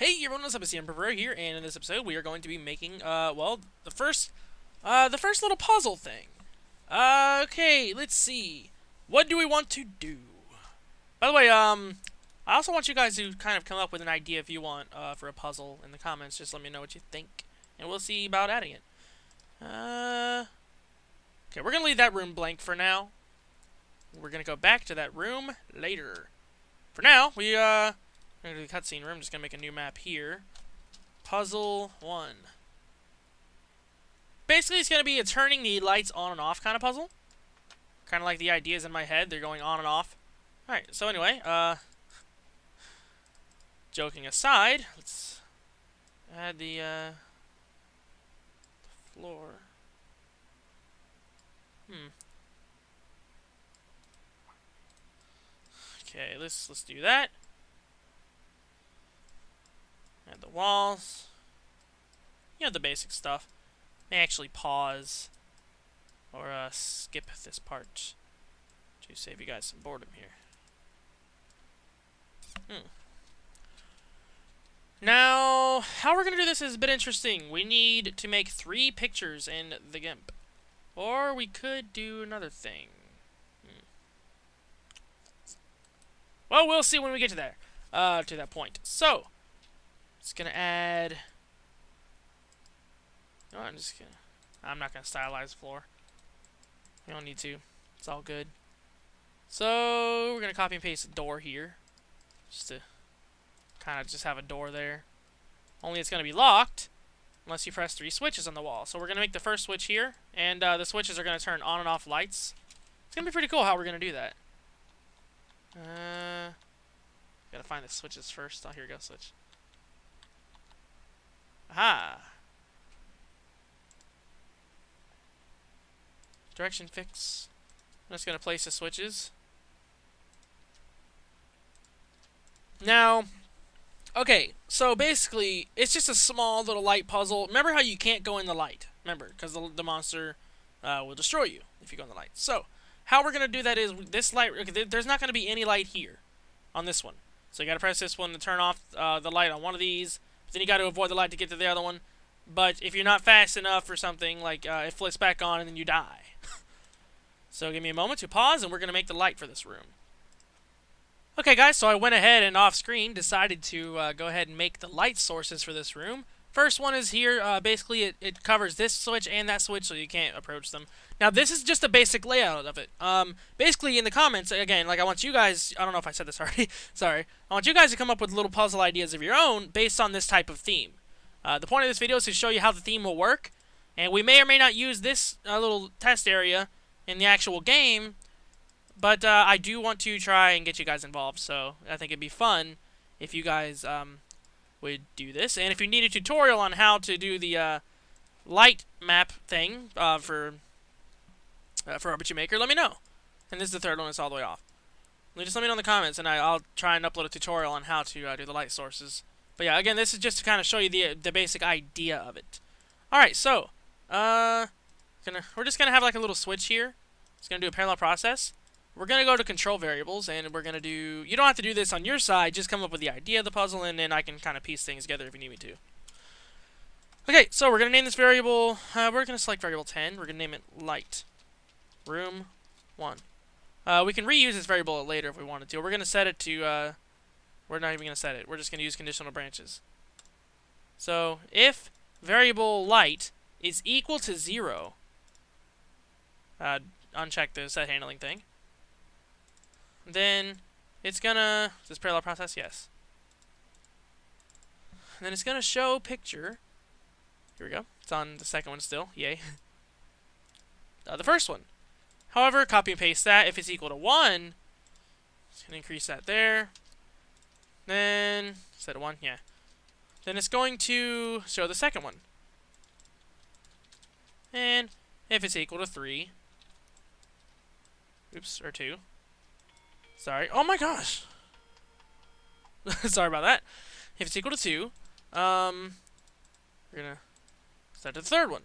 Hey everyone, what's up? It's TheUnproPro here, and in this episode we are going to be making, well, the first little puzzle thing. Okay, let's see. What do we want to do? By the way, I also want you guys to kind of come up with an idea if you want, for a puzzle in the comments. Just let me know what you think, and we'll see about adding it. Okay, we're gonna leave that room blank for now. We're gonna go back to that room later. For now, we're gonna do the cutscene room. Just gonna make a new map here. Puzzle 1. Basically, it's gonna be a turning the lights on and off kind of puzzle. Kind of like the ideas in my head. They're going on and off. Alright, so anyway, joking aside, let's add the floor. Okay, let's do that. Add the walls. You know, the basic stuff. May actually pause or skip this part to save you guys some boredom here. Now, how we're going to do this is a bit interesting. We need to make 3 pictures in the GIMP. Or we could do another thing. Well, we'll see when we get to there. To that point. So, it's gonna add. No, I'm not gonna stylize the floor. We don't need to. It's all good. So we're gonna copy and paste a door here, just to kind of just have a door there. Only it's gonna be locked unless you press 3 switches on the wall. So we're gonna make the first switch here, and the switches are gonna turn on and off lights. It's gonna be pretty cool how we're gonna do that. Gotta find the switches first. Oh, here we go, switch. Aha! Direction fix. I'm just gonna place the switches. Now, okay, so basically, it's just a small little light puzzle. Remember how you can't go in the light? Remember, because the monster will destroy you if you go in the light. So, how we're gonna do that is this light. Okay, there's not gonna be any light here on this one. So you gotta press this one to turn off the light on one of these. But then you gotta avoid the light to get to the other one. But if you're not fast enough or something, like it flips back on and then you die. So give me a moment to pause, and we're gonna make the light for this room. Okay, guys. So I went ahead and off screen decided to go ahead and make the light sources for this room. First one is here. Basically, it covers this switch and that switch, so you can't approach them. Now, this is just a basic layout of it. Basically, in the comments, again, like I want you guys, I don't know if I said this already, sorry. I want you guys to come up with little puzzle ideas of your own based on this type of theme. The point of this video is to show you how the theme will work, and we may or may not use this little test area in the actual game, but I do want to try and get you guys involved, so I think it'd be fun if you guys would do this. And if you need a tutorial on how to do the light map thing for RPG Maker, let me know. And this is the third one. It's all the way off. Just let me know in the comments, and I'll try and upload a tutorial on how to do the light sources. But yeah, again, this is just to kind of show you the basic idea of it. All right, so we're just gonna have like a little switch here. It's gonna do a parallel process. We're gonna go to control variables, and we're gonna do. You don't have to do this on your side. Just come up with the idea of the puzzle, and then I can kind of piece things together if you need me to. Okay, so we're gonna name this variable. We're gonna select variable 10. We're gonna name it light. Room 1. We can reuse this variable later if we wanted to. We're going to set it to, we're not even going to set it. We're just going to use conditional branches. So, if variable light is equal to 0, uncheck the set handling thing, then it's going to, is this parallel process? Yes. And then it's going to show picture. Here we go. It's on the second one still. Yay. The first one. However, copy and paste that. If it's equal to 1, it's going to increase that there. Then, set of 1, yeah. Then it's going to show the second one. And if it's equal to 3, oops, or 2. Sorry. Oh my gosh! Sorry about that. If it's equal to 2, we're going to set the third one.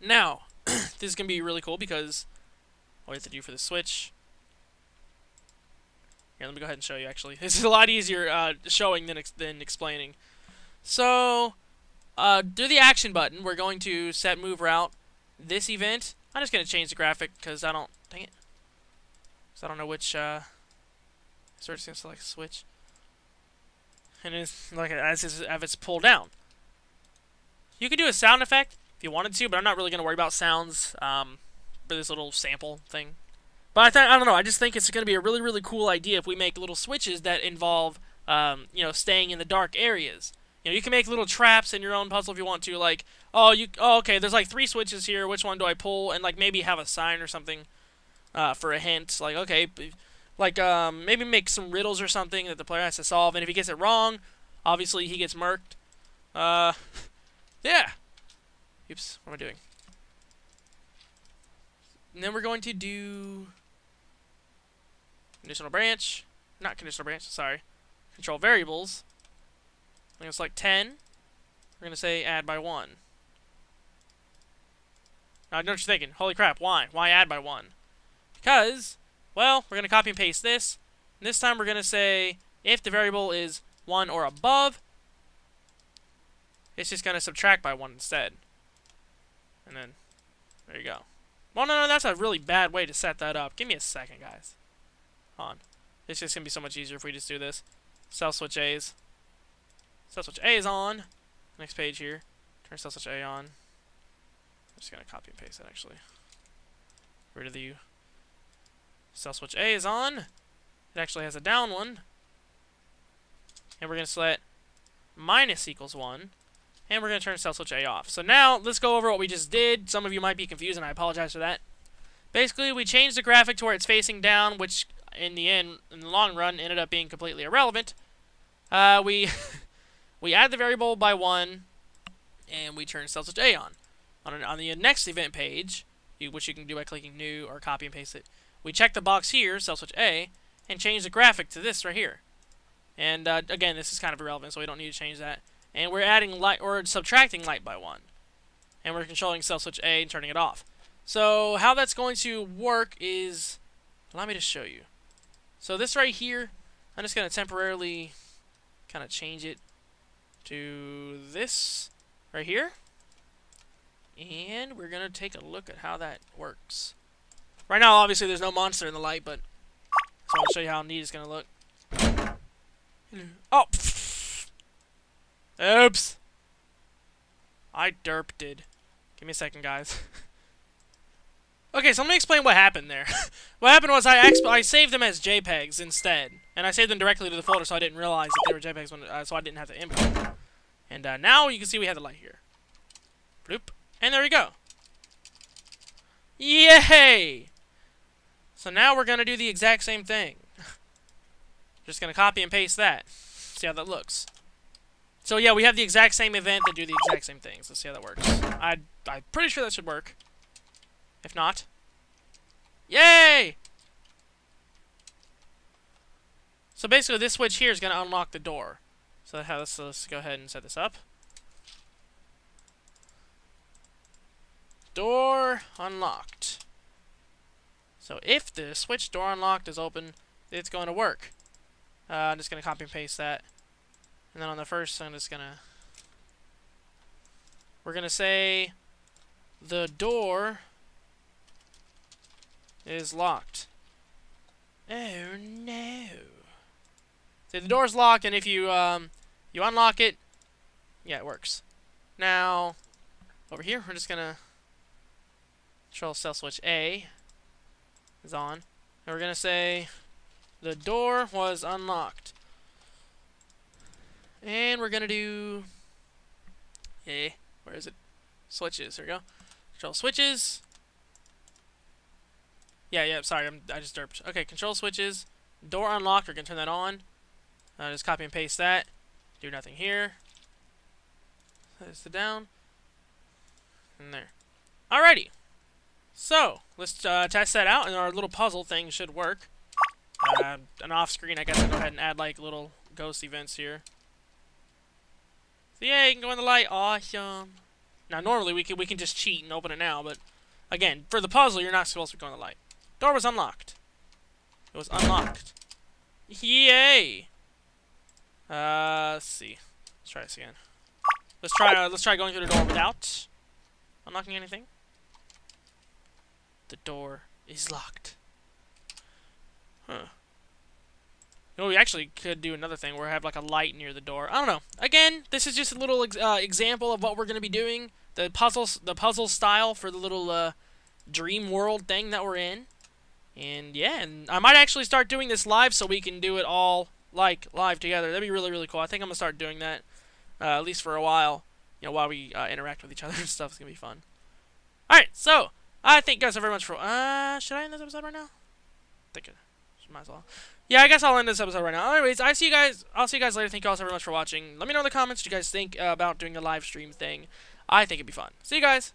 Now, this is going to be really cool because all we have to do for the switch Here, let me go ahead and show you, actually. This is a lot easier showing than explaining. So, do the action button. We're going to set move route. This event, I'm just going to change the graphic because I don't... Dang it. Because I don't know which... So we're just going to select switch. And it's like as it's pulled down. You could do a sound effect if you wanted to, but I'm not really going to worry about sounds for this little sample thing. But I don't know. I just think it's going to be a really, really cool idea if we make little switches that involve, you know, staying in the dark areas. You know, you can make little traps in your own puzzle if you want to. Like, oh, okay, there's like 3 switches here. Which one do I pull? And like maybe have a sign or something for a hint. Like, okay, like maybe make some riddles or something that the player has to solve. And if he gets it wrong, obviously he gets murked. Yeah. Oops, what am I doing? And then we're going to do conditional branch. Not conditional branch, sorry. Control variables. I'm going to select 10. We're going to say add by 1. Now, I know what you're thinking. Holy crap, why? Why add by 1? Because, well, we're going to copy and paste this. And this time we're going to say if the variable is 1 or above, it's just going to subtract by 1 instead. And then, there you go. Well, no, that's a really bad way to set that up. Give me a second, guys. Hold on. It's just going to be so much easier if we just do this. Cell switch A's. Cell switch A is on. Next page here. Turn cell switch A on. I'm just going to copy and paste that, actually. Get rid of the U. Cell switch A is on. It actually has a down one. And we're going to select minus equals 1. And we're going to turn cell switch A off. So now, let's go over what we just did. Some of you might be confused, and I apologize for that. Basically, we changed the graphic to where it's facing down, which in the long run, ended up being completely irrelevant. We add the variable by 1, and we turn cell switch A on. On the next event page, which you can do by clicking new or copy and paste it, we check the box here, cell switch A, and change the graphic to this right here. And again, this is kind of irrelevant, so we don't need to change that. And we're adding light or subtracting light by 1. And we're controlling cell switch A and turning it off. So how that's going to work is, allow me to show you. So this right here, I'm just going to temporarily kind of change it to this right here. And we're going to take a look at how that works. Right now, obviously, there's no monster in the light, but so I'll show you how neat it's going to look. Oh! Oops! I derped it. Give me a second, guys. Okay, so let me explain what happened there. What happened was I saved them as JPEGs instead. And I saved them directly to the folder, so I didn't realize that they were JPEGs, so I didn't have to import them. And now you can see we have the light here. Bloop. And there we go. Yay! So now we're going to do the exact same thing. Just going to copy and paste that. See how that looks. So yeah, we have the exact same event that do the exact same things. Let's see how that works. I'm pretty sure that should work. If not, yay! So basically, this switch here is going to unlock the door. So let's go ahead and set this up. Door unlocked. So if the switch door unlocked is open, it's going to work. I'm just going to copy and paste that. And then on the first, we're going to say the door is locked. Oh no. So the door's locked, and if you you unlock it, yeah, it works. Now, over here, we're just going to control cell switch A is on. And we're going to say the door was unlocked. And we're going to do, where is it? Switches, there we go. Control switches. Yeah, sorry, I just derped. Okay, control switches. Door unlocked, we're going to turn that on. Just copy and paste that. Do nothing here. That's it down. And there. Alrighty. So, let's test that out, and our little puzzle thing should work. And off screen, I guess I'll go ahead and add like little ghost events here. So yeah, you can go in the light. Awesome. Now normally we can just cheat and open it now, but again, for the puzzle, you're not supposed to go in the light. Door was unlocked. It was unlocked. Yay! Let's see. Let's try this again. Let's try going through the door without unlocking anything. The door is locked. Huh. You know, we actually could do another thing where we have like a light near the door. I don't know. Again, this is just a little example of what we're going to be doing. The puzzle style for the little dream world thing that we're in. And yeah, and I might actually start doing this live so we can do it all like live together. That'd be really, really cool. I think I'm gonna start doing that at least for a while. You know, while we interact with each other and stuff. It's gonna be fun. All right, so I thank you guys so very much for. Should I end this episode right now? I think it. Might as well. Yeah, I guess I'll end this episode right now. Anyways, I'll see you guys later. Thank you all so very much for watching. Let me know in the comments what you guys think about doing a live stream thing. I think it'd be fun. See you guys.